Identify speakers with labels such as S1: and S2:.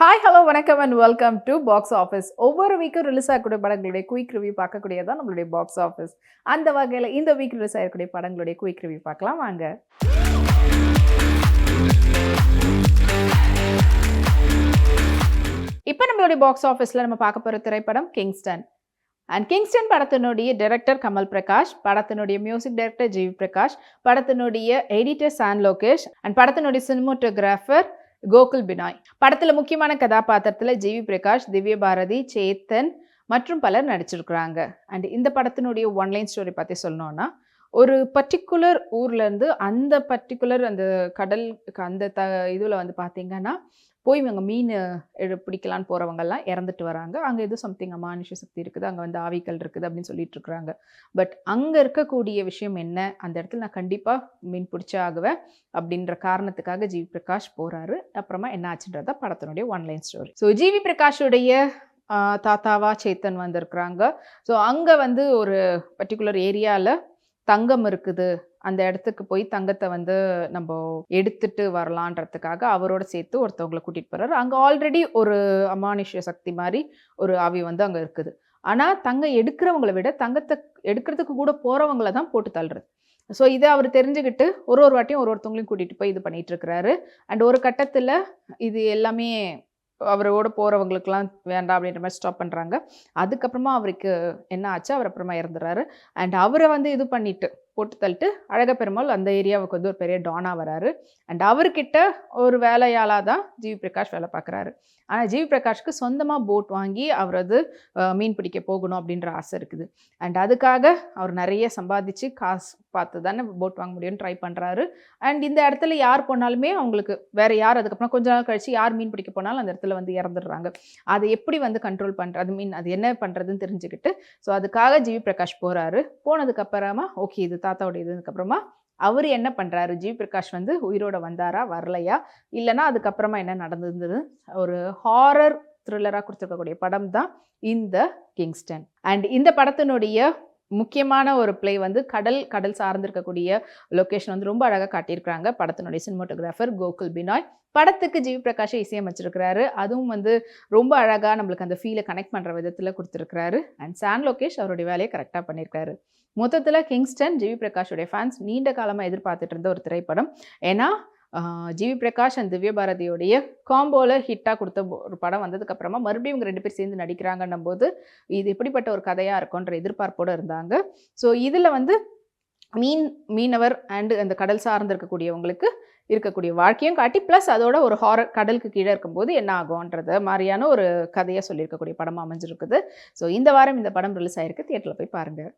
S1: Hi hello வணக்கம் and welcome to box office. ஒவ்வொரு வீக்கும் release ஆகக்கூடிய படங்களுடைய குயிக் ரிவ்யூ பார்க்கக்கூடியதான் நம்மளுடைய பாக்ஸ் ஆஃபீஸ். அந்த வகையில் இந்த வீக் ரிலீஸ் ஆகக்கூடிய படங்களுடைய குயிக் ரிவ்யூ பார்க்கலாம் வாங்க. இப்போ நம்மளுடைய பாக்ஸ் ஆஃபீஸில் நம்ம பார்க்க போகிற திரைப்படம் கிங்ஸ்டன். அண்ட் கிங்ஸ்டன் படத்தினுடைய டைரக்டர் கமல் பிரகாஷ், படத்தினுடைய மியூசிக் டைரக்டர் ஜிவி பிரகாஷ், படத்தினுடைய எடிட்டர் சான் லோகேஷ் அண்ட் படத்தினுடைய சினிமோட்டோகிராஃபர் கோகுல் பினாய். படத்தில் முக்கியமான கதாபாத்திரத்தில் ஜிவி பிரகாஷ், திவ்ய பாரதி, சேத்தன் மற்றும் பலர் நடிச்சிருக்கிறாங்க. அண்ட் இந்த படத்தினுடைய ஒன்லைன் ஸ்டோரி பற்றி சொல்லணும்னா, ஒரு பர்டிகுலர் ஊர்லேருந்து அந்த பர்டிகுலர் அந்த கடல் அந்த இதில் வந்து பார்த்திங்கன்னா போய் இவங்க மீன் பிடிக்கலான்னு போகிறவங்கெல்லாம் இறந்துட்டு வராங்க. அங்கே எதுவும் சம்திங் அமானுஷ சக்தி இருக்குது, அங்கே வந்து ஆவிகள் இருக்குது அப்படின்னு சொல்லிட்டு இருக்கிறாங்க. பட் அங்கே இருக்கக்கூடிய விஷயம் என்ன, அந்த இடத்துல நான் கண்டிப்பாக மீன் பிடிச்சே ஆகுவேன் அப்படின்ற காரணத்துக்காக ஜிவி பிரகாஷ் போகிறாரு. அப்புறமா என்ன ஆச்சுன்றதா படத்தினுடைய ஒன்லைன் ஸ்டோரி. ஸோ ஜிவி பிரகாஷுடைய தாத்தாவா சேத்தன் வந்திருக்கிறாங்க. ஸோ அங்கே வந்து ஒரு பர்டிகுலர் ஏரியாவில் தங்கம் இருக்குது, அந்த இடத்துக்கு போய் தங்கத்தை வந்து நம்ம எடுத்துட்டு வரலான்றதுக்காக அவரோட சேர்த்து ஒருத்தவங்களை கூட்டிகிட்டு போகிறாரு. அங்கே ஆல்ரெடி ஒரு அமானுஷ்ய சக்தி மாதிரி ஒரு ஆவி வந்து அங்கே இருக்குது. ஆனால் தங்கம் எடுக்கிறவங்களை விட தங்கத்தை எடுக்கிறதுக்கு கூட போகிறவங்கள தான் போட்டு தள்ளுறது. ஸோ இதை அவர் தெரிஞ்சுக்கிட்டு ஒரு வாட்டியும் ஒருத்தவங்களையும் கூட்டிகிட்டு போய் இது பண்ணிகிட்டு இருக்கிறாரு. அண்ட் ஒரு கட்டத்தில் இது எல்லாமே அவரோட போகிறவங்களுக்கெல்லாம் வேண்டாம் அப்படின்ற மாதிரி ஸ்டாப் பண்ணுறாங்க. அதுக்கப்புறமா அவருக்கு என்ன ஆச்சு, அவர் அப்புறமா இறந்துறாரு. அண்ட் அவரை வந்து இது பண்ணிட்டு போட்டு தள்ளிட்டு அழக பெருமாள் அந்த ஏரியாவுக்கு வந்து ஒரு பெரிய டானாக வராரு. அண்ட் அவர்கிட்ட ஒரு வேலையாளாக தான் ஜிவி பிரகாஷ் வேலை பார்க்குறாரு. ஆனால் ஜிவி பிரகாஷ்க்கு சொந்தமாக போட் வாங்கி அவர் அது மீன் பிடிக்க போகணும் அப்படின்ற ஆசை இருக்குது. அண்ட் அதுக்காக அவர் நிறைய சம்பாதிச்சு காசு பார்த்து தானே போட் வாங்க முடியும்னு ட்ரை பண்ணுறாரு. அண்ட் இந்த இடத்துல யார் போனாலுமே அவங்களுக்கு வேறு யார் அதுக்கப்புறம் கொஞ்ச நாள் கழிச்சு யார் மீன் பிடிக்க போனாலும் அந்த இடத்துல வந்து இறந்துடுறாங்க. அதை எப்படி வந்து கண்ட்ரோல் பண்ணுறது, மீன் அது என்ன பண்ணுறதுன்னு தெரிஞ்சுக்கிட்டு ஸோ அதுக்காக ஜிவி பிரகாஷ் போகிறாரு. போனதுக்கப்புறமா ஓகே இது தாத்தாவோட இதுக்கப்புறமா அவர் என்ன பண்ணுறாரு, ஜிவி பிரகாஷ் வந்து உயிரோட வந்தாரா வரலையா, இல்லைனா அதுக்கப்புறமா என்ன நடந்தது, ஒரு ஹாரர் த்ரில்லராக கொடுத்துருக்கக்கூடிய படம் தான் இந்த கிங்ஸ்டன். அண்ட் இந்த படத்தினுடைய முக்கியமான ஒரு பிளே வந்து கடல் சார்ந்திருக்கக்கூடிய லொக்கேஷன் வந்து ரொம்ப அழகாக காட்டியிருக்கிறாங்க படத்தினுடைய சினிமோட்டோகிராஃபர் கோகுல் பினாய். படத்துக்கு ஜிவி பிரகாஷை இசையமைச்சிருக்கிறாரு. அதுவும் வந்து ரொம்ப அழகாக நம்மளுக்கு அந்த ஃபீலை கனெக்ட் பண்ணுற விதத்தில் கொடுத்துருக்கிறாரு. அண்ட் சான் லோகேஷ் அவருடைய வேலையை கரெக்டாக பண்ணியிருக்காரு. மொத்தத்தில் கிங்ஸ்டன் ஜிவி பிரகாஷுடைய ஃபேன்ஸ் நீண்ட காலமாக எதிர்பார்த்துட்டு இருந்த ஒரு திரைப்படம். ஏன்னா ஜிவி பிரகாஷ் அண்ட் திவ்ய பாரதியோடைய காம்போவில் ஹிட்டாக கொடுத்த ஒரு படம் வந்ததுக்கப்புறமா மறுபடியும் இவங்க 2 பேர் சேர்ந்து நடிக்கிறாங்கன்னும் போது இது எப்படிப்பட்ட ஒரு கதையாக இருக்கும்ன்ற எதிர்பார்ப்போடு இருந்தாங்க. ஸோ இதில் வந்து மீனவர் அண்டு அந்த கடல் சார்ந்து இருக்கக்கூடியவங்களுக்கு இருக்கக்கூடிய வாழ்க்கையும் காட்டி ப்ளஸ் அதோட ஒரு ஹாரர் கடலுக்கு கீழே இருக்கும்போது என்ன ஆகும்ன்றத மாதிரியான ஒரு கதையை சொல்லியிருக்கக்கூடிய படமாக அமைஞ்சிருக்குது. ஸோ இந்த வாரம் இந்த படம் ரிலீஸ் ஆகிருக்கு, தியேட்டரில் போய் பாருங்கள்.